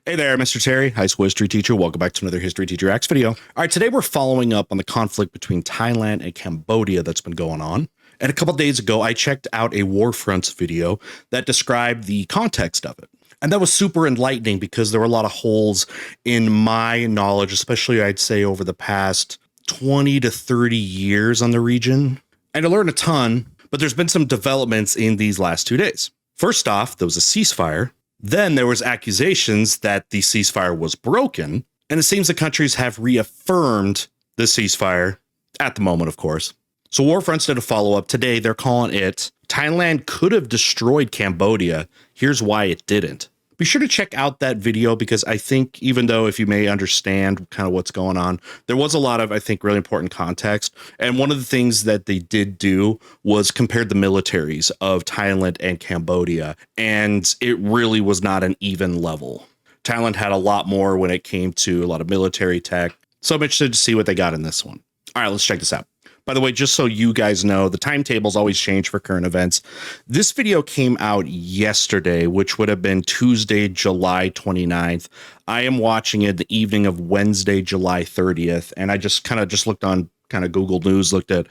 Hey there, Mr. Terry, high school history teacher. Welcome back to another History Teacher X video. All right, today we're following up on the conflict between Thailand and Cambodia that's been going on. And a couple days ago, I checked out a Warfronts video that described the context of it. And that was super enlightening because there were a lot of holes in my knowledge, especially I'd say over the past 20 to 30 years on the region. And I learned a ton, but there's been some developments in these last 2 days. First off, there was a ceasefire. Then there was accusations that the ceasefire was broken, and it seems the countries have reaffirmed the ceasefire at the moment, of course. So Warfronts did a follow-up. Today, they're calling it Thailand could have destroyed Cambodia. Here's why it didn't. Be sure to check out that video because I think even though if you may understand kind of what's going on, there was a lot of, I think, really important context. And one of the things that they did do was compare the militaries of Thailand and Cambodia. And it really was not an even level. Thailand had a lot more when it came to a lot of military tech. So I'm interested to see what they got in this one. All right, let's check this out. By the way, just so you guys know, the timetables always change for current events. This video came out yesterday, which would have been Tuesday, July 29th. I am watching it the evening of Wednesday, July 30th. And I just looked on Google News, looked at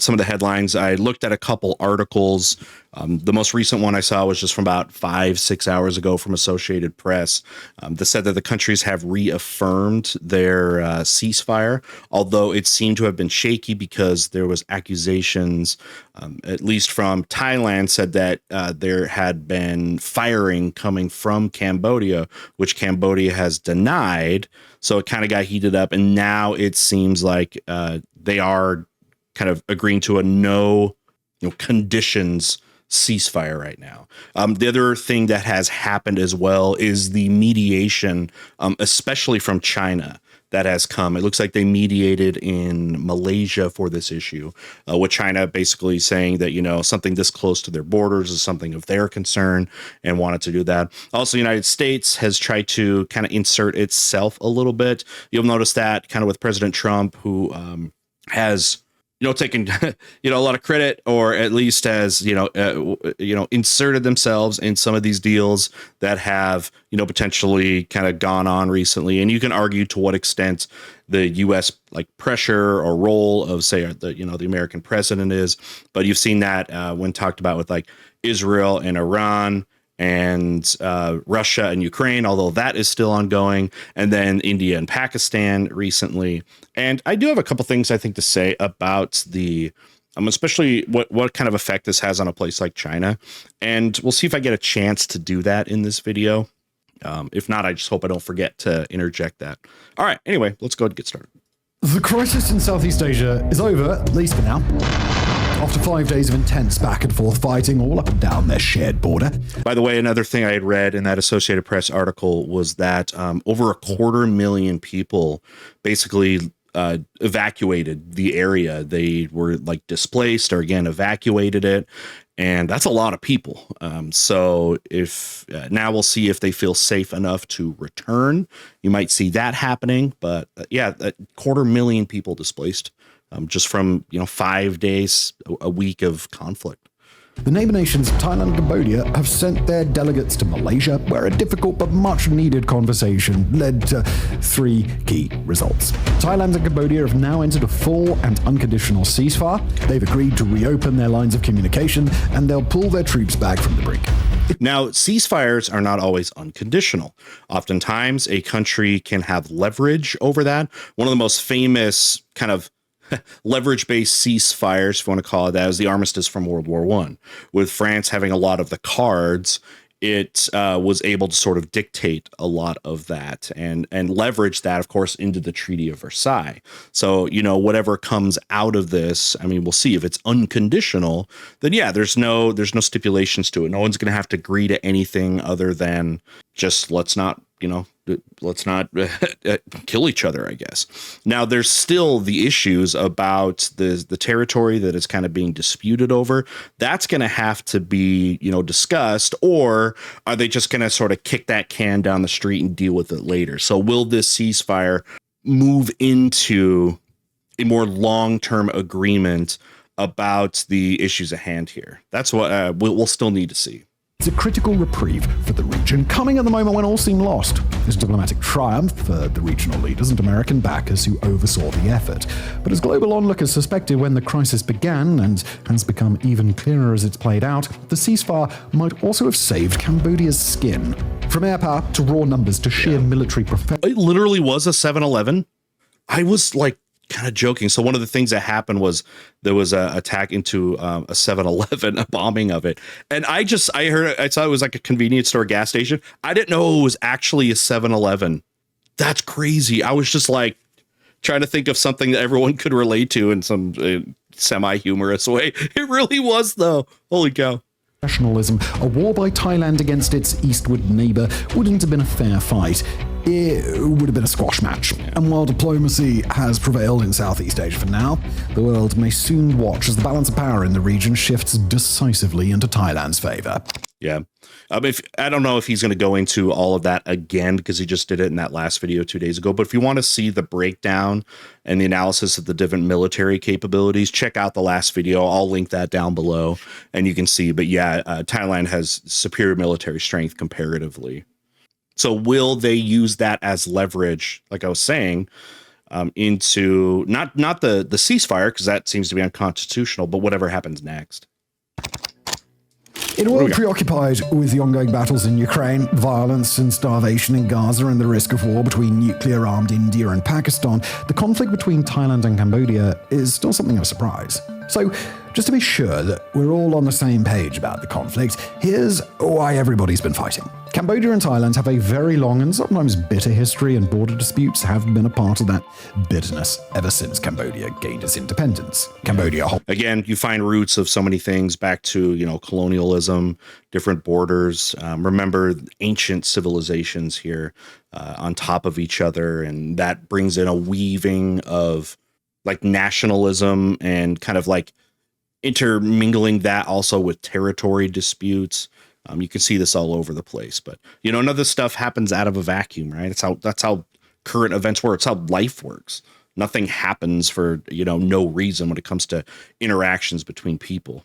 some of the headlines. I looked at a couple articles. The most recent one I saw was just from about 5-6 hours ago from Associated Press that said that the countries have reaffirmed their ceasefire, although it seemed to have been shaky because there was accusations, at least from Thailand, said that there had been firing coming from Cambodia, which Cambodia has denied. So it kind of got heated up, and now it seems like they are kind of agreeing to a no conditions ceasefire right now. The other thing that has happened as well is the mediation, especially from China, that has come. It looks like they mediated in Malaysia for this issue, with China basically saying that, something this close to their borders is something of their concern and wanted to do that. Also, the United States has tried to kind of insert itself a little bit. You'll notice that kind of with President Trump, who has taken a lot of credit, or at least has inserted themselves in some of these deals that have potentially kind of gone on recently. And you can argue to what extent the U.S. pressure or role of, say, the American president is, but you've seen that when talked about with Israel and Iran and Russia and Ukraine, although that is still ongoing, and then India and Pakistan recently. And I do have a couple things I think to say about the, especially what kind of effect this has on a place like China. And we'll see if I get a chance to do that in this video. If not, I just hope I don't forget to interject that. All right, anyway, let's go ahead and get started. The crisis in Southeast Asia is over, at least for now. After 5 days of intense back and forth fighting all up and down their shared border. By the way, another thing I had read in that Associated Press article was that over 250,000 people basically evacuated the area. They were displaced, or again, evacuated it. And that's a lot of people. So if now we'll see if they feel safe enough to return. You might see that happening. But 250,000 people displaced just from 5 days, a week of conflict. The neighbor nations of Thailand and Cambodia have sent their delegates to Malaysia, where a difficult but much needed conversation led to 3 key results. Thailand and Cambodia have now entered a full and unconditional ceasefire. They've agreed to reopen their lines of communication, and they'll pull their troops back from the brink. Now, ceasefires are not always unconditional. Oftentimes, a country can have leverage over that. One of the most famous kind of leverage-based ceasefires, if you want to call it that, is the armistice from World War I. With France having a lot of the cards, it was able to sort of dictate a lot of that and leverage that, of course, into the Treaty of Versailles. So, whatever comes out of this, we'll see. If it's unconditional, then there's no stipulations to it. No one's going to have to agree to anything other than just let's not kill each other, I guess. Now, there's still the issues about the territory that is kind of being disputed over. That's going to have to be, discussed, or are they just going to sort of kick that can down the street and deal with it later? So will this ceasefire move into a more long-term agreement about the issues at hand here? That's what we'll still need to see. It's a critical reprieve for the region, coming at the moment when all seemed lost. It's a diplomatic triumph for the regional leaders and American backers who oversaw the effort. But as global onlookers suspected when the crisis began, and has become even clearer as it's played out, the ceasefire might also have saved Cambodia's skin. From air power to raw numbers to sheer military It literally was a 7-Eleven. I was like kind of joking. So one of the things that happened was there was a attack into a 7-Eleven, a bombing of it. And I thought it was like a convenience store gas station. I didn't know it was actually a 7-Eleven. That's crazy. I was just like trying to think of something that everyone could relate to in some semi-humorous way. It really was, though. Holy cow. Nationalism, a war by Thailand against its eastward neighbor wouldn't have been a fair fight. It would have been a squash match. And while diplomacy has prevailed in Southeast Asia for now, the world may soon watch as the balance of power in the region shifts decisively into Thailand's favor. Yeah. I don't know if he's going to go into all of that again because he just did it in that last video 2 days ago. But if you want to see the breakdown and the analysis of the different military capabilities, check out the last video. I'll link that down below and you can see. But yeah, Thailand has superior military strength comparatively. So will they use that as leverage, like I was saying, into not the ceasefire, because that seems to be unconstitutional, but whatever happens next? In a world preoccupied with the ongoing battles in Ukraine, violence and starvation in Gaza, and the risk of war between nuclear-armed India and Pakistan, the conflict between Thailand and Cambodia is still something of a surprise. So, just to be sure that we're all on the same page about the conflict, here's why everybody's been fighting. Cambodia and Thailand have a very long and sometimes bitter history, and border disputes have been a part of that bitterness ever since Cambodia gained its independence. Again, you find roots of so many things back to, colonialism, different borders. Remember ancient civilizations here on top of each other, and that brings in a weaving of like nationalism and kind of like intermingling that also with territory disputes. You can see this all over the place, but none of this stuff happens out of a vacuum, right? That's how current events work. It's how life works. Nothing happens for, no reason when it comes to interactions between people.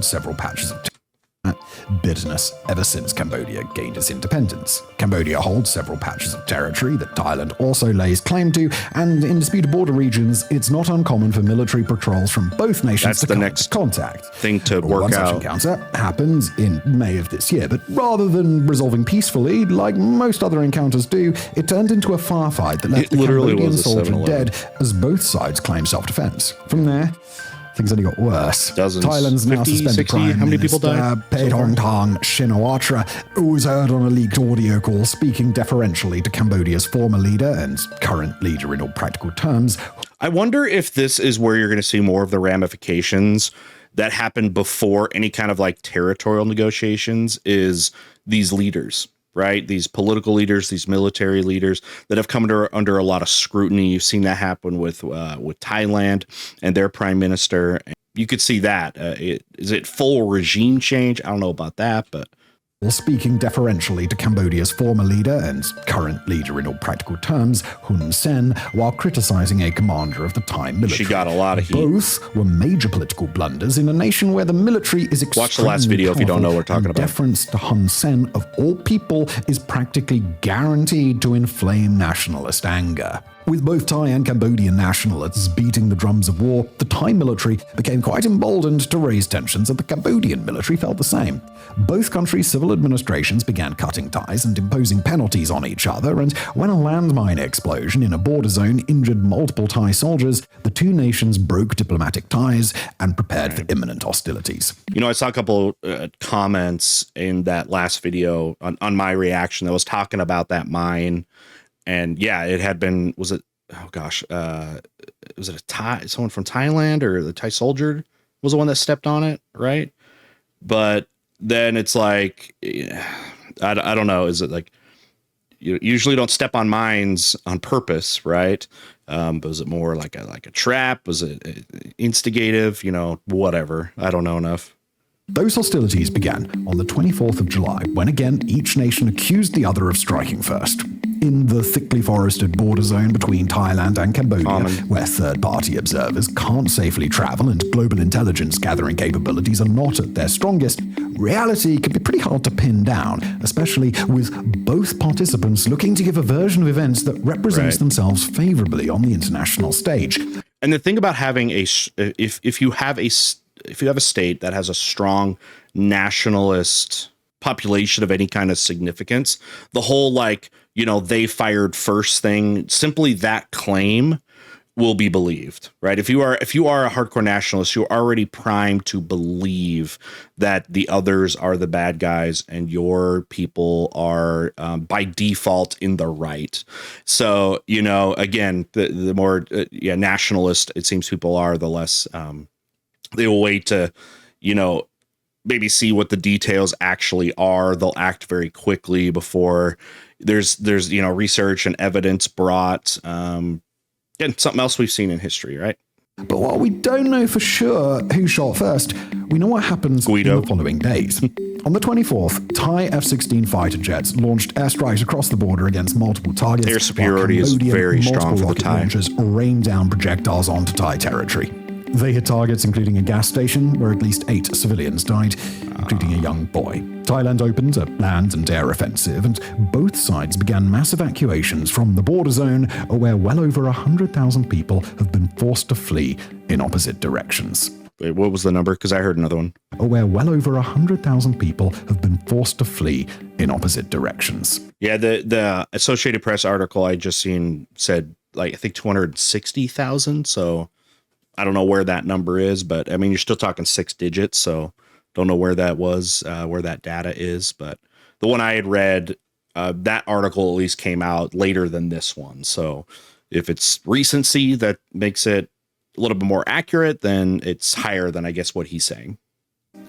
Several patches of bitterness ever since Cambodia gained its independence. Cambodia holds several patches of territory that Thailand also lays claim to, and in disputed border regions, it's not uncommon for military patrols from both nations to come into contact. Thing to work One out. such encounter happened in May of this year, but rather than resolving peacefully, like most other encounters do, it turned into a firefight that left the Cambodian soldier dead, as both sides claimed self-defense. From there, things only got worse. Dozens. Thailand's now 50, suspended 60, Prime how many people Minister died? Paetongtarn Shinawatra, who was heard on a leaked audio call speaking deferentially to Cambodia's former leader and current leader in all practical terms. I wonder if this is where you're going to see more of the ramifications that happened before any kind of like territorial negotiations, is these leaders, right? These political leaders, these military leaders that have come under a lot of scrutiny. You've seen that happen with Thailand and their prime minister. You could see that. Is it full regime change? I don't know about that, but Speaking deferentially to Cambodia's former leader and current leader in all practical terms, Hun Sen, while criticizing a commander of the Thai military. She got a lot of heat. Both were major political blunders in a nation where the military is extremely Watch the last video if you don't know what we're talking about. Deference to Hun Sen, of all people, is practically guaranteed to inflame nationalist anger. With both Thai and Cambodian nationalists beating the drums of war, the Thai military became quite emboldened to raise tensions, and the Cambodian military felt the same. Both countries' civil administrations began cutting ties and imposing penalties on each other, and when a landmine explosion in a border zone injured multiple Thai soldiers, the two nations broke diplomatic ties and prepared for imminent hostilities. I saw a couple comments in that last video on my reaction that was talking about that mine. And yeah, it had been, was it a Thai, someone from Thailand, or the Thai soldier was the one that stepped on it, right? But then it's like, I don't know, is it like, you usually don't step on mines on purpose, right? But was it more like a trap? Was it instigative? Whatever. I don't know enough. Those hostilities began on the 24th of July, when again each nation accused the other of striking first. in the thickly forested border zone between Thailand and Cambodia, Common. where third-party observers can't safely travel and global intelligence gathering capabilities are not at their strongest, reality can be pretty hard to pin down, especially with both participants looking to give a version of events that represents Right. themselves favorably on the international stage. And the thing about having if you have a state that has a strong nationalist population of any kind of significance, the whole they fired first thing, simply that claim will be believed, right? If you are a hardcore nationalist, you're already primed to believe that the others are the bad guys and your people are by default in the right. So, again, the more nationalist it seems people are, the less they will wait to, maybe see what the details actually are. They'll act very quickly before there's research and evidence brought. And something else we've seen in history, right? But while we don't know for sure who shot first, we know what happens Guido. in the following days. On the 24th, Thai F-16 fighter jets launched airstrikes across the border against multiple targets. Air superiority while is Cambodian very strong for the multiple rocket Thai. launchers rained down projectiles onto Thai territory. They hit targets including a gas station where at least 8 civilians died, including a young boy. Thailand opened a land and air offensive, and both sides began mass evacuations from the border zone, where well over 100,000 people have been forced to flee in opposite directions. Wait, what was the number? Because I heard another one. Where well over 100,000 people have been forced to flee in opposite directions. Yeah, the Associated Press article I just seen said I think 260,000. So I don't know where that number is, but I mean, you're still talking 6 digits. So don't know where that was, where that data is. But the one I had read, that article at least came out later than this one. So if it's recency that makes it a little bit more accurate, then it's higher than I guess what he's saying.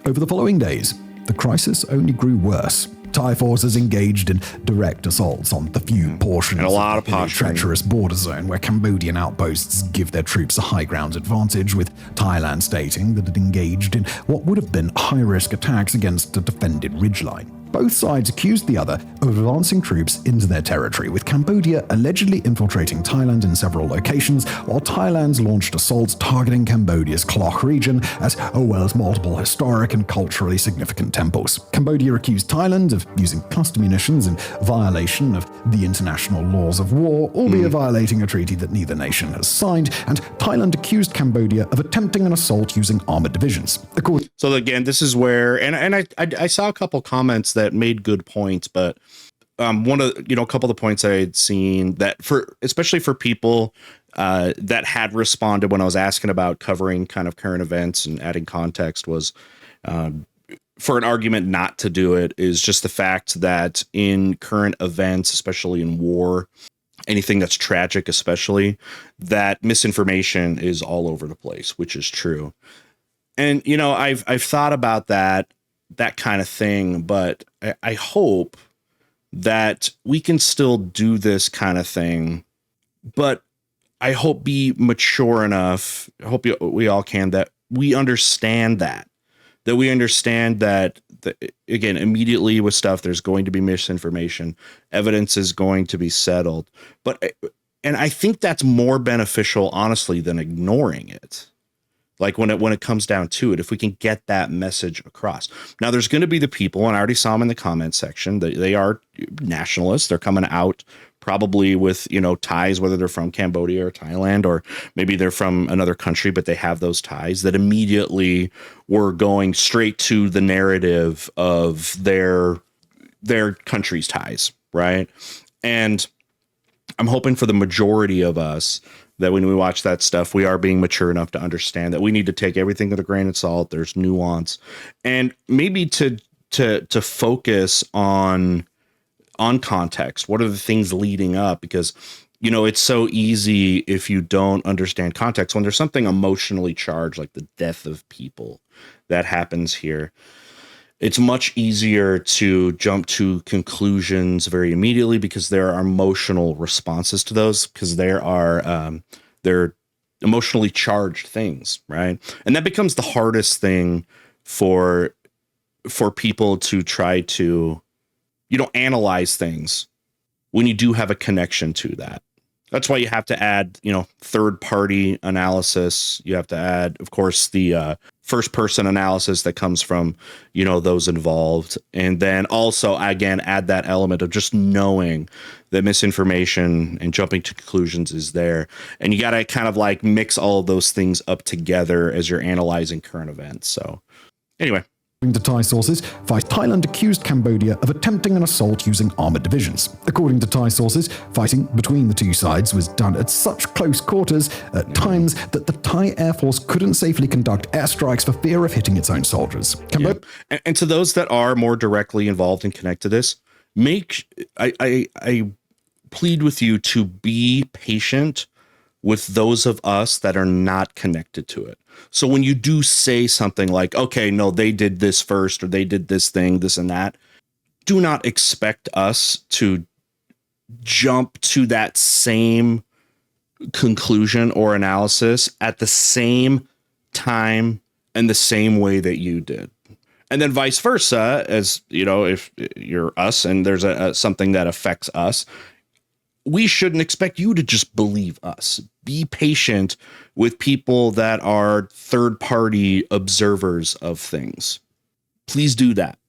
Over the following days, the crisis only grew worse. Thai forces engaged in direct assaults on the few portions And a lot of the posturing. treacherous border zone where Cambodian outposts give their troops a high ground advantage, with Thailand stating that it engaged in what would have been high-risk attacks against a defended ridgeline. Both sides accused the other of advancing troops into their territory, with Cambodia allegedly infiltrating Thailand in several locations, while Thailand's launched assaults targeting Cambodia's Kloch region, as well as multiple historic and culturally significant temples. Cambodia accused Thailand of using cluster munitions in violation of the international laws of war, albeit violating a treaty that neither nation has signed, and Thailand accused Cambodia of attempting an assault using armored divisions. So again, this is where, and I saw a couple comments that made good points, but one of a couple of the points I had seen that especially for people that had responded when I was asking about covering kind of current events and adding context was for an argument not to do it is just the fact that in current events, especially in war, anything that's tragic, especially, that misinformation is all over the place, which is true. And, I've thought about that kind of thing, but I hope that we can still do this kind of thing, but I hope be mature enough. I hope we all can, that we understand that we understand that again, immediately with stuff, there's going to be misinformation. Evidence is going to be settled, and I think that's more beneficial, honestly, than ignoring it. Like when it comes down to it, if we can get that message across. Now, there's going to be the people, and I already saw them in the comment section, that they are nationalists. They're coming out probably with, ties, whether they're from Cambodia or Thailand, or maybe they're from another country, but they have those ties, that immediately were going straight to the narrative of their country's ties, right? And I'm hoping for the majority of us that when we watch that stuff, we are being mature enough to understand that we need to take everything with a grain of salt. There's nuance, and maybe to focus on context. What are the things leading up? Because, it's so easy if you don't understand context when there's something emotionally charged, like the death of people that happens here. It's much easier to jump to conclusions very immediately because there are emotional responses to those, because they're emotionally charged things, right? And that becomes the hardest thing for people to try to, analyze things when you do have a connection to that. That's why you have to add, third party analysis. You have to add, of course, the first person analysis that comes from, those involved. And then also, again, add that element of just knowing that misinformation and jumping to conclusions is there. And you got to kind of like mix all of those things up together as you're analyzing current events. So anyway. According to Thai sources, Thailand accused Cambodia of attempting an assault using armored divisions. According to Thai sources, fighting between the two sides was done at such close quarters at times that the Thai Air Force couldn't safely conduct airstrikes for fear of hitting its own soldiers. And to those that are more directly involved and connect to this, I plead with you to be patient with those of us that are not connected to it. So when you do say something like, okay, no, they did this first, or they did this thing, this and that, do not expect us to jump to that same conclusion or analysis at the same time and the same way that you did. And then vice versa, as if you're us and there's something that affects us, we shouldn't expect you to just believe us. Be patient with people that are third-party observers of things. Please do that.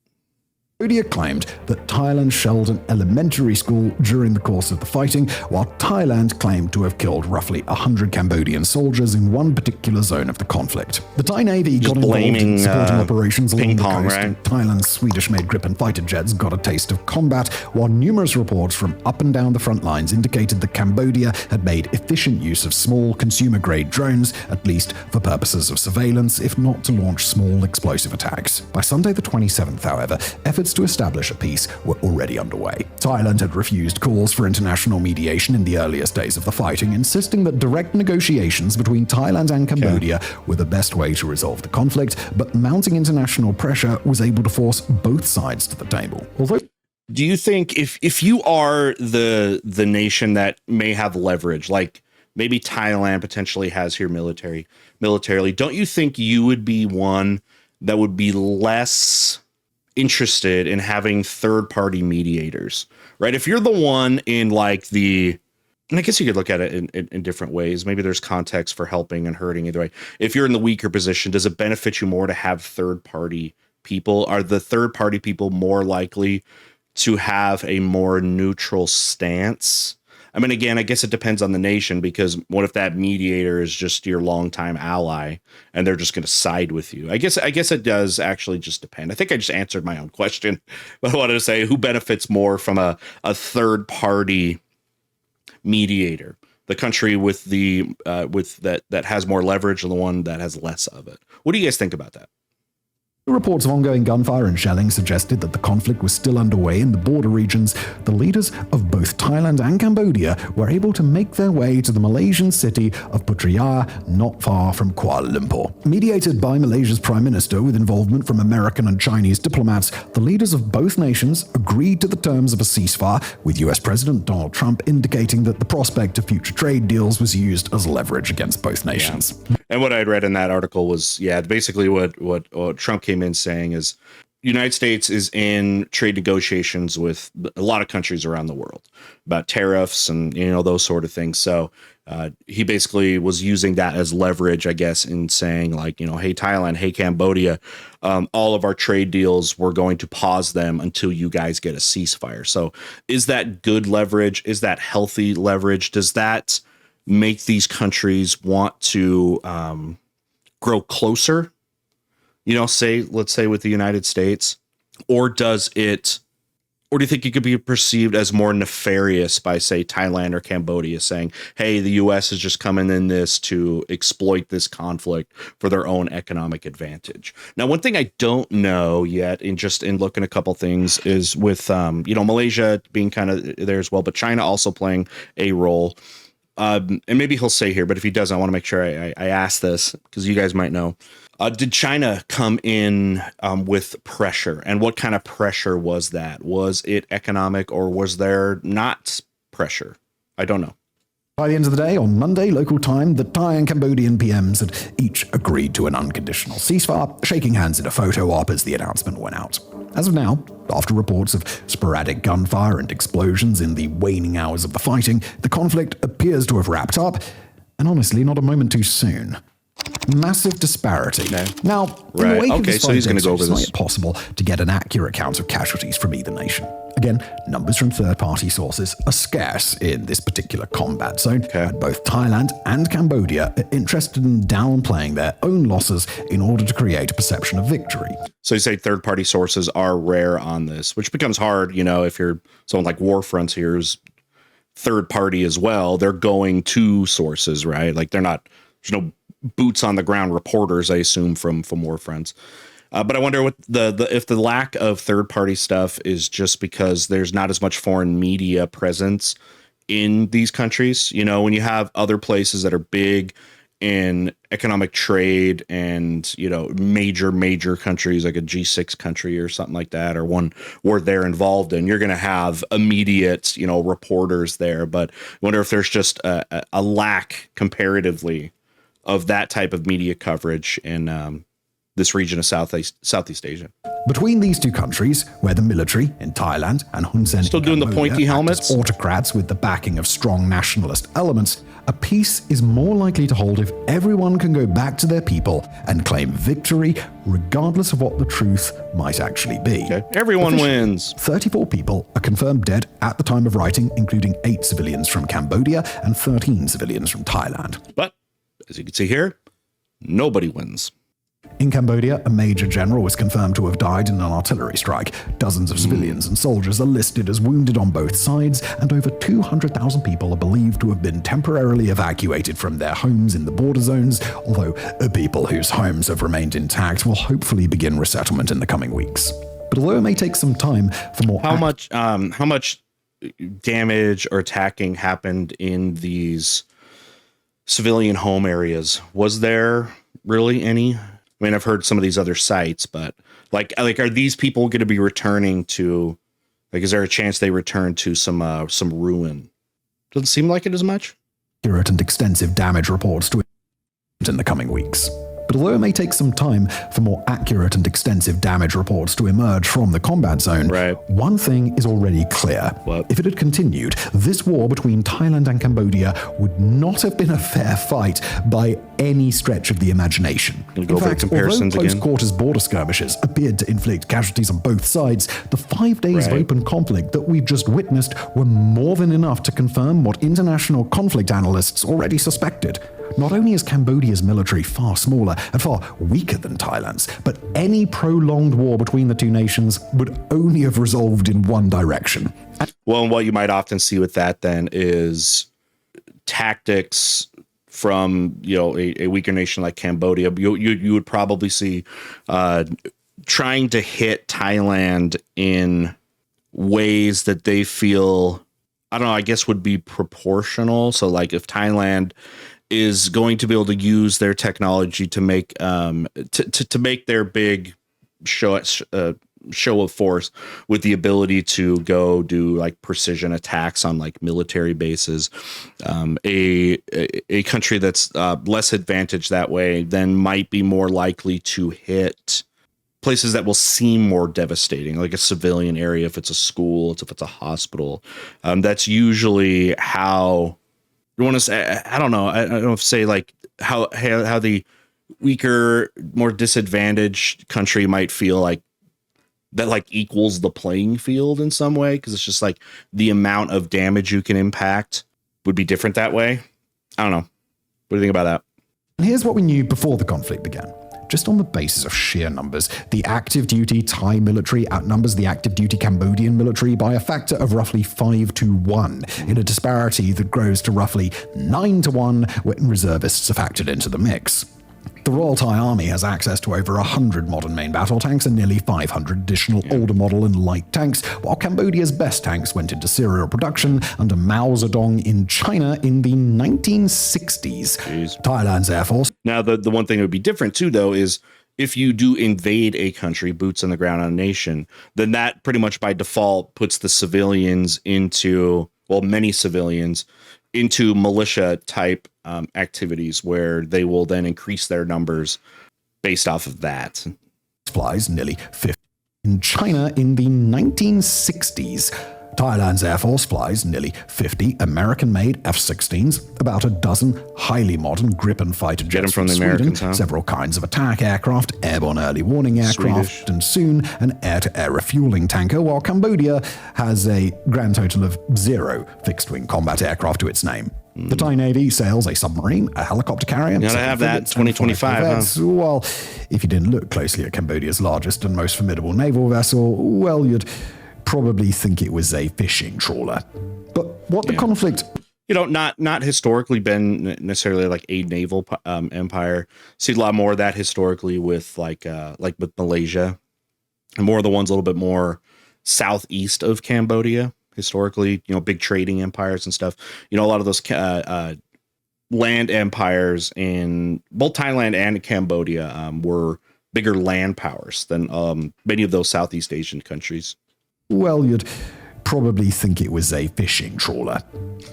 Cambodia claimed that Thailand shelled an elementary school during the course of the fighting, while Thailand claimed to have killed roughly 100 Cambodian soldiers in one particular zone of the conflict. The Thai Navy got involved in supporting operations along the coast, and Thailand's Swedish-made Gripen fighter jets got a taste of combat, while numerous reports from up and down the front lines indicated that Cambodia had made efficient use of small consumer-grade drones, at least for purposes of surveillance, if not to launch small explosive attacks. By Sunday the 27th, however, efforts to establish a peace were already underway. Thailand had refused calls for international mediation in the earliest days of the fighting, insisting that direct negotiations between Thailand and Cambodia were the best way to resolve the conflict, but mounting international pressure was able to force both sides to the table. Although, do you think if you are the nation that may have leverage, like maybe Thailand potentially has here militarily, don't you think you would be one that would be less interested in having third-party mediators, right? If you're the one in like and I guess you could look at it in different ways. Maybe there's context for helping and hurting either way. If you're in the weaker position, does it benefit you more to have third-party people? Are the third-party people more likely to have a more neutral stance? I mean, again, I guess it depends on the nation, because what if that mediator is just your longtime ally and they're just going to side with you? I guess it does actually just depend. I think I just answered my own question, but I wanted to say, who benefits more from a third party mediator? The country with that has more leverage, or the one that has less of it? What do you guys think about that? Reports of ongoing gunfire and shelling suggested that the conflict was still underway in the border regions. The leaders of both Thailand and Cambodia were able to make their way to the Malaysian city of Putrajaya, not far from Kuala Lumpur. Mediated by Malaysia's Prime Minister with involvement from American and Chinese diplomats, the leaders of both nations agreed to the terms of a ceasefire, with US President Donald Trump indicating that the prospect of future trade deals was used as leverage against both nations. Yeah. And what I'd read in that article was, basically what Trump came in saying is United States is in trade negotiations with a lot of countries around the world about tariffs and, those sort of things. So he basically was using that as leverage, I guess, in saying like, hey, Thailand, hey, Cambodia, all of our trade deals, we're going to pause them until you guys get a ceasefire. So is that good leverage? Is that healthy leverage? Does that make these countries want to grow closer? Let's say with the United States, or do you think it could be perceived as more nefarious by, say, Thailand or Cambodia, saying, hey, the U.S. is just coming in this to exploit this conflict for their own economic advantage? Now, one thing I don't know yet, in looking at a couple things, is with, Malaysia being kind of there as well, but China also playing a role. And maybe he'll say here, but if he doesn't, I want to make sure I ask this, because you guys might know. Did China come in with pressure? And what kind of pressure was that? Was it economic, or was there not pressure? I don't know. By the end of the day, on Monday, local time, the Thai and Cambodian PMs had each agreed to an unconditional ceasefire, shaking hands in a photo op as the announcement went out. As of now, after reports of sporadic gunfire and explosions in the waning hours of the fighting, the conflict appears to have wrapped up, and honestly, not a moment too soon. Massive disparity. Okay. Now, in the wake of this so he's going to go over it's not this. yet possible to get an accurate count of casualties from either nation. Again, numbers from third-party sources are scarce in this particular combat zone, and both Thailand and Cambodia are interested in downplaying their own losses in order to create a perception of victory. So you say third-party sources are rare on this, which becomes hard, you know, if you're someone like Warfronts here is third party as well. They're going to sources, right? Like they're not, there's no boots on the ground reporters, I assume, from Warfronts. But I wonder what if the lack of third party stuff is just because there's not as much foreign media presence in these countries. You know, when you have other places that are big in economic trade and, you know, major countries like a G6 country or something like that, or one where they're involved in, you're going to have immediate, you know, reporters there. But I wonder if there's just a lack comparatively of that type of media coverage in this region of Southeast Asia. Between these two countries, where the military in Thailand and Hun Sen Still doing the pointy helmets? autocrats with the backing of strong nationalist elements, a peace is more likely to hold if everyone can go back to their people and claim victory, regardless of what the truth might actually be. Okay. Everyone wins. 34 people are confirmed dead at the time of writing, including 8 civilians from Cambodia and 13 civilians from Thailand. But as you can see here, nobody wins. In Cambodia, a major general was confirmed to have died in an artillery strike. Dozens of civilians and soldiers are listed as wounded on both sides, and over 200,000 people are believed to have been temporarily evacuated from their homes in the border zones, although people whose homes have remained intact will hopefully begin resettlement in the coming weeks. But although it may take some time for more... How much damage or attacking happened in these civilian home areas? Was there really any? I mean, I've heard some of these other sites, but like, are these people going to be returning to, like, is there a chance they return to some ruin? Doesn't seem like it as much. Accurate and extensive damage reports to in the coming weeks. But although it may take some time for more accurate and extensive damage reports to emerge from the combat zone, one thing is already clear. What? If it had continued, this war between Thailand and Cambodia would not have been a fair fight by any stretch of the imagination. In fact, although close-quarters border skirmishes appeared to inflict casualties on both sides, the 5 days of open conflict that we've just witnessed were more than enough to confirm what international conflict analysts already suspected. Not only is Cambodia's military far smaller and far weaker than Thailand's, but any prolonged war between the two nations would only have resolved in one direction. Well, and what you might often see with that then is tactics from, you know, a weaker nation like Cambodia. You would probably see trying to hit Thailand in ways that they feel, I don't know, I guess would be proportional. So like if Thailand is going to be able to use their technology to make to make their big show of force with the ability to go do like precision attacks on like military bases, a country that's less advantaged that way then might be more likely to hit places that will seem more devastating, like a civilian area, if it's a school, if it's a hospital. That's usually how you want to say, I don't know if say like how the weaker, more disadvantaged country might feel like that, like equals the playing field in some way, because it's just like the amount of damage you can impact would be different that way. I don't know. What do you think about that? And here's what we knew before the conflict began. Just on the basis of sheer numbers, the active duty Thai military outnumbers the active duty Cambodian military by a factor of roughly 5-1, in a disparity that grows to roughly 9-1 when reservists are factored into the mix. The Royal Thai Army has access to over 100 modern main battle tanks and nearly 500 additional older model and light tanks, while Cambodia's best tanks went into serial production under Mao Zedong in China in the 1960s. Thailand's Air Force. Now, the one thing that would be different too, though, is if you do invade a country, boots on the ground on a nation, then that pretty much by default puts the civilians into, well, many civilians into militia type activities where they will then increase their numbers based off of that. Flies nearly 50 In China in the 1960s, Thailand's Air Force flies nearly 50 American-made F-16s, about a dozen highly modern Gripen fighter jets from the Sweden, Americans, huh? several kinds of attack aircraft, airborne early warning aircraft, Swedish. and soon an air-to-air refueling tanker, while Cambodia has a grand total of 0 fixed-wing combat aircraft to its name. The Thai Navy sails a submarine, a helicopter carrier, gotta have that 2025, huh? Well, if you didn't look closely at Cambodia's largest and most formidable naval vessel, well, you'd probably think it was a fishing trawler. But what the conflict... Not historically been necessarily like a naval empire. See a lot more of that historically with like with Malaysia, and more of the ones a little bit more southeast of Cambodia. Historically, big trading empires and stuff. A lot of those land empires in both Thailand and Cambodia were bigger land powers than many of those Southeast Asian countries. Well, you'd probably think it was a fishing trawler.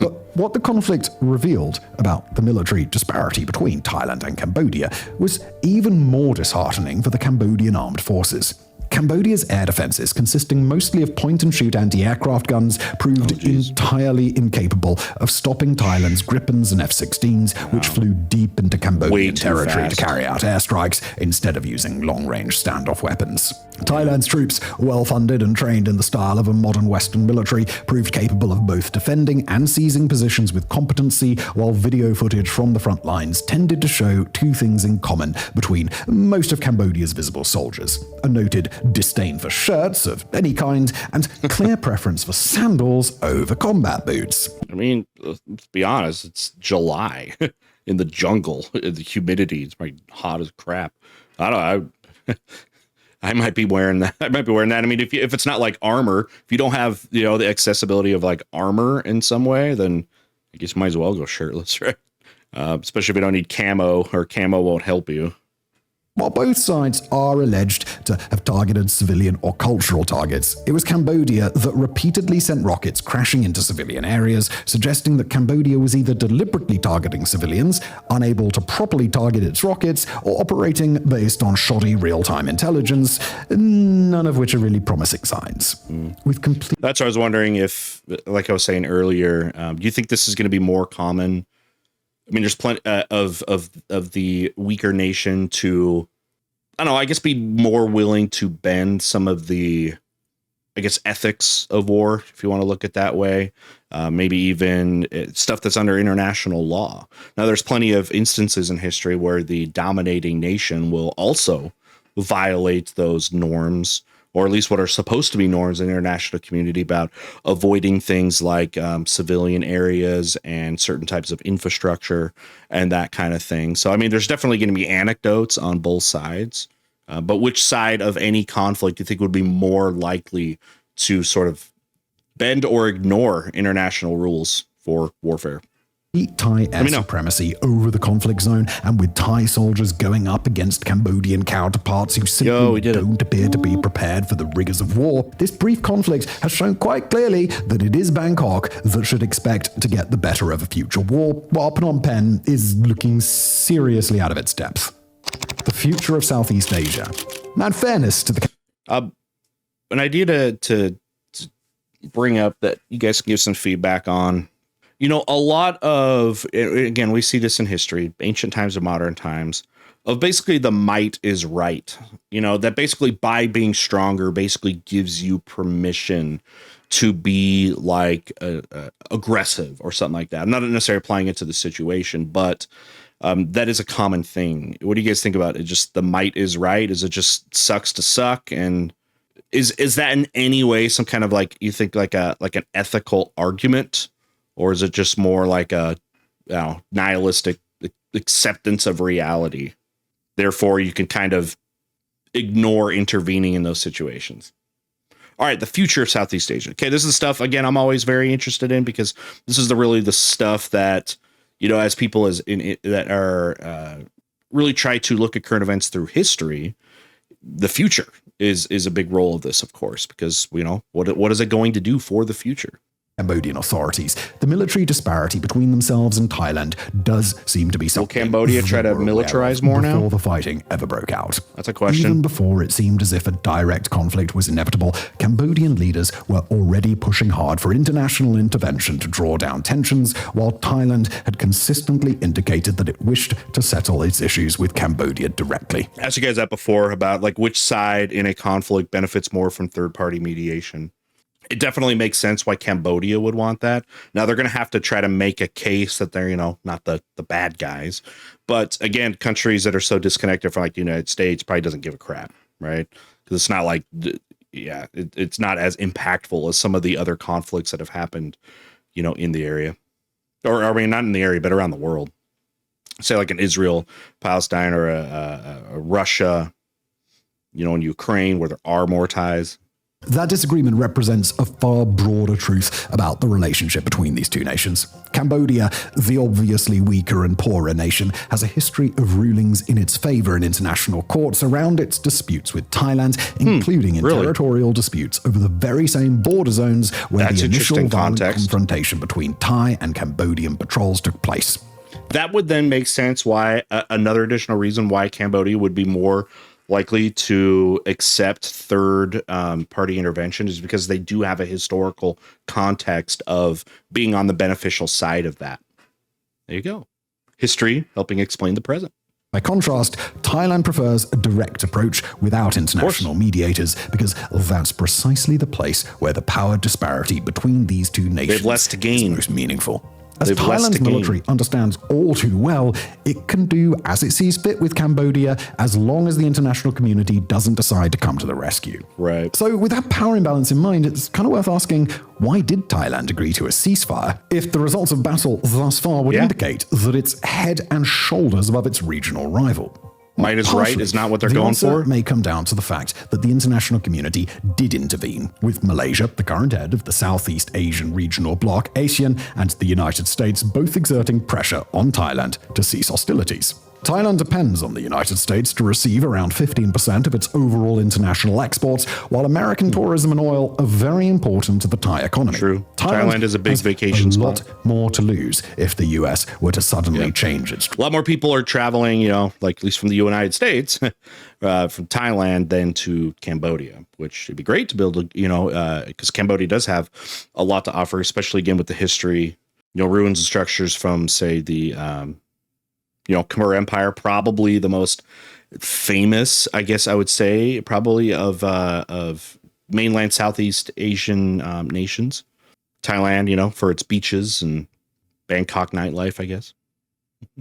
But what the conflict revealed about the military disparity between Thailand and Cambodia was even more disheartening for the Cambodian armed forces. Cambodia's air defenses, consisting mostly of point-and-shoot anti-aircraft guns, proved entirely incapable of stopping Thailand's Gripens and F-16s, which flew deep into Cambodian territory to carry out airstrikes instead of using long-range standoff weapons. Thailand's troops, well-funded and trained in the style of a modern Western military, proved capable of both defending and seizing positions with competency, while video footage from the front lines tended to show two things in common between most of Cambodia's visible soldiers: a noted disdain for shirts of any kind, and clear preference for sandals over combat boots. I mean, let's be honest, it's July in the jungle. The humidity, it's probably hot as crap. I don't know. I might be wearing that. I mean, if it's not like armor, if you don't have, the accessibility of like armor in some way, then I guess you might as well go shirtless, right? Especially if you don't need camo, or camo won't help you. While both sides are alleged to have targeted civilian or cultural targets, it was Cambodia that repeatedly sent rockets crashing into civilian areas, suggesting that Cambodia was either deliberately targeting civilians, unable to properly target its rockets, or operating based on shoddy real-time intelligence, none of which are really promising signs. That's what I was wondering if, like I was saying earlier, do you think this is going to be more common? I mean, there's plenty of the weaker nation to, I don't know, I guess be more willing to bend some of the, I guess, ethics of war, if you want to look at it that way. Maybe even stuff that's under international law. Now, there's plenty of instances in history where the dominating nation will also violate those norms, or at least what are supposed to be norms in the international community, about avoiding things like civilian areas and certain types of infrastructure and that kind of thing. So, I mean, there's definitely going to be anecdotes on both sides. But which side of any conflict do you think would be more likely to sort of bend or ignore international rules for warfare? Thai air supremacy over the conflict zone, and with Thai soldiers going up against Cambodian counterparts who simply don't appear to be prepared for the rigors of war, this brief conflict has shown quite clearly that it is Bangkok that should expect to get the better of a future war, while Phnom Penh is looking seriously out of its depth. The future of Southeast Asia. Now, in fairness to the... An idea to bring up that you guys can give some feedback on. A lot of, again, we see this in history, ancient times and modern times, of basically the might is right. That basically by being stronger basically gives you permission to be like aggressive or something like that. I'm not necessarily applying it to the situation, but that is a common thing. What do you guys think about it? Just the might is right? Is it just sucks to suck? And is that in any way some kind of like, you think like an ethical argument? Or is it just more like a nihilistic acceptance of reality? Therefore, you can kind of ignore intervening in those situations. All right, the future of Southeast Asia. Okay, this is the stuff, again, I'm always very interested in, because this is really the stuff that, as people that are really try to look at current events through history, the future is a big role of this, of course, because, what is it going to do for the future? Cambodian authorities. The military disparity between themselves and Thailand does seem to be something. Will Cambodia try to militarize more now? Before the fighting ever broke out. That's a question. Even before it seemed as if a direct conflict was inevitable, Cambodian leaders were already pushing hard for international intervention to draw down tensions, while Thailand had consistently indicated that it wished to settle its issues with Cambodia directly. I asked you guys that before about like which side in a conflict benefits more from third-party mediation. It definitely makes sense why Cambodia would want that. Now they're going to have to try to make a case that they're, not the bad guys. But again, countries that are so disconnected from like the United States probably doesn't give a crap, right? Because it's not like, it's not as impactful as some of the other conflicts that have happened, in the area. Or I mean, not in the area, but around the world. Say like an Israel, Palestine, or a Russia, in Ukraine, where there are more ties. That disagreement represents a far broader truth about the relationship between these two nations. Cambodia, the obviously weaker and poorer nation, has a history of rulings in its favor in international courts around its disputes with Thailand, including in territorial disputes over the very same border zones where the initial violent confrontation between Thai and Cambodian patrols took place. That would then make sense why another additional reason why Cambodia would be more likely to accept third party intervention is because they do have a historical context of being on the beneficial side of that. There you go. History helping explain the present. By contrast, Thailand prefers a direct approach without international mediators because that's precisely the place where the power disparity between these two nations have less to gain. Is most meaningful. As Thailand's military understands all too well, it can do as it sees fit with Cambodia as long as the international community doesn't decide to come to the rescue. Right. So with that power imbalance in mind, it's kind of worth asking, why did Thailand agree to a ceasefire if the results of battle thus far would indicate that it's head and shoulders above its regional rival? Might is right is not what they're going for. The answer may come down to the fact that the international community did intervene, with Malaysia, the current head of the Southeast Asian regional bloc, ASEAN, and the United States both exerting pressure on Thailand to cease hostilities. Thailand depends on the United States to receive around 15% of its overall international exports, while American tourism and oil are very important to the Thai economy. True. Thailand is a big vacation spot. A lot more to lose if the U.S. were to suddenly change its... A lot more people are traveling, like at least from the United States, from Thailand than to Cambodia, which would be great to build, because Cambodia does have a lot to offer, especially again with the history, ruins and structures from, say, the... Khmer Empire, probably the most famous, I guess I would say, probably of mainland Southeast Asian nations. Thailand, for its beaches and Bangkok nightlife, I guess.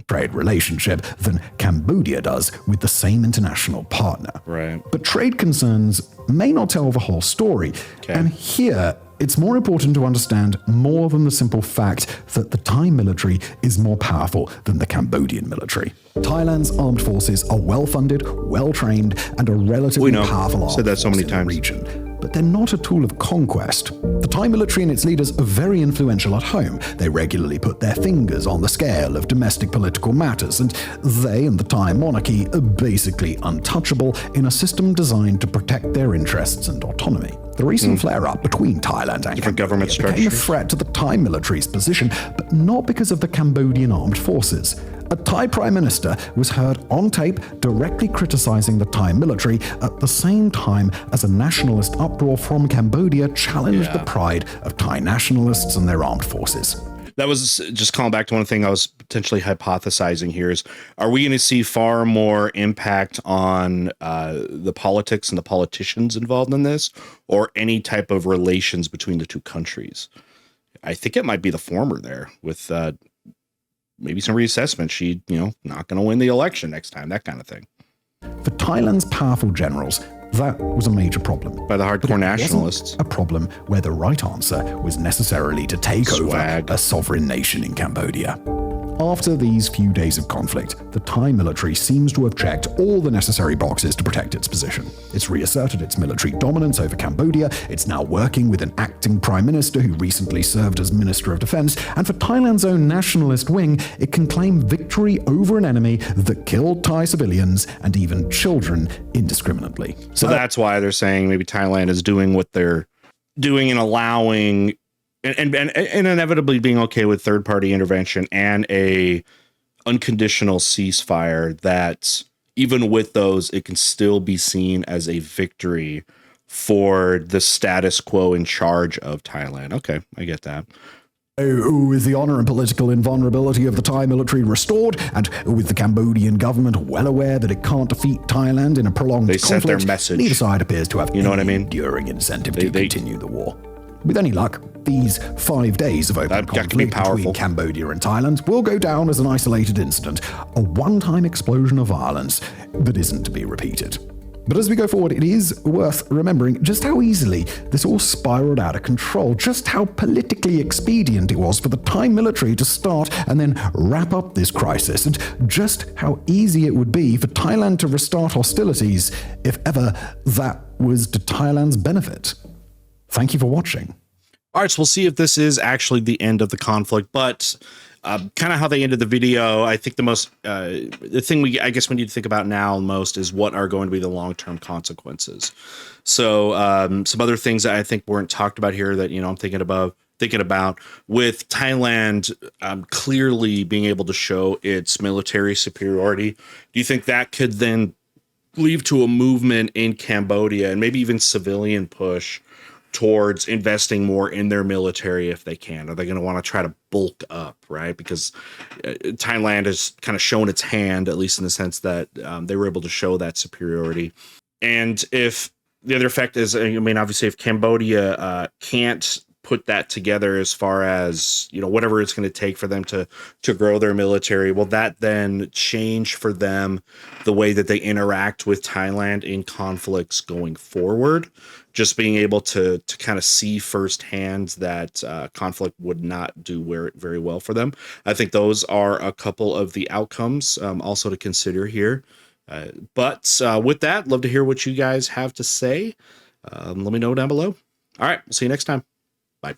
Trade relationship than Cambodia does with the same international partner. Right. But trade concerns may not tell the whole story. Okay. And here, it's more important to understand more than the simple fact that the Thai military is more powerful than the Cambodian military. Thailand's armed forces are well-funded, well-trained, and a relatively powerful armed force in the region. But they're not a tool of conquest. The Thai military and its leaders are very influential at home. They regularly put their fingers on the scale of domestic political matters, and they and the Thai monarchy are basically untouchable in a system designed to protect their interests and autonomy. The recent flare-up between Thailand and Cambodia became a threat to the Thai military's position, but not because of the Cambodian armed forces. A Thai prime minister was heard on tape directly criticizing the Thai military at the same time as a nationalist uproar from Cambodia challenged the pride of Thai nationalists and their armed forces. That was just calling back to one thing I was potentially hypothesizing here is, are we going to see far more impact on the politics and the politicians involved in this, or any type of relations between the two countries? I think it might be the former there with maybe some reassessment. She, not going to win the election next time, that kind of thing. For Thailand's powerful generals, that was a major problem. By the hardcore nationalists. A problem where the right answer was necessarily to take over a sovereign nation in Cambodia. After these few days of conflict, the Thai military seems to have checked all the necessary boxes to protect its position. It's reasserted its military dominance over Cambodia, it's now working with an acting prime minister who recently served as Minister of Defense, and for Thailand's own nationalist wing, it can claim victory over an enemy that killed Thai civilians and even children indiscriminately. So that's why they're saying maybe Thailand is doing what they're doing and allowing and inevitably being okay with third party intervention and a unconditional ceasefire, that even with those, it can still be seen as a victory for the status quo in charge of Thailand. Okay, I get that. With the honor and political invulnerability of the Thai military restored, and with the Cambodian government well aware that it can't defeat Thailand in a prolonged They conflict, sent their message. neither side appears to have You know what I mean? enduring incentive to continue the war. With any luck, these 5 days of open conflict between Cambodia and Thailand will go down as an isolated incident, a one-time explosion of violence that isn't to be repeated. But as we go forward, it is worth remembering just how easily this all spiraled out of control, just how politically expedient it was for the Thai military to start and then wrap up this crisis, and just how easy it would be for Thailand to restart hostilities if ever that was to Thailand's benefit. Thank you for watching. All right, so we'll see if this is actually the end of the conflict, but kind of how they ended the video, I think the thing I guess we need to think about now most is what are going to be the long-term consequences. So some other things that I think weren't talked about here that, I'm thinking about with Thailand clearly being able to show its military superiority. Do you think that could then lead to a movement in Cambodia and maybe even civilian push towards investing more in their military if they can? Are they going to want to try to bulk up, right? Because Thailand has kind of shown its hand, at least in the sense that they were able to show that superiority. And if the other effect is, obviously if Cambodia can't put that together as far as, whatever it's going to take for them to grow their military, will that then change for them the way that they interact with Thailand in conflicts going forward? Just being able to kind of see firsthand that conflict would not do very well for them. I think those are a couple of the outcomes also to consider here. But with that, love to hear what you guys have to say. Let me know down below. All right, we'll see you next time. Bye.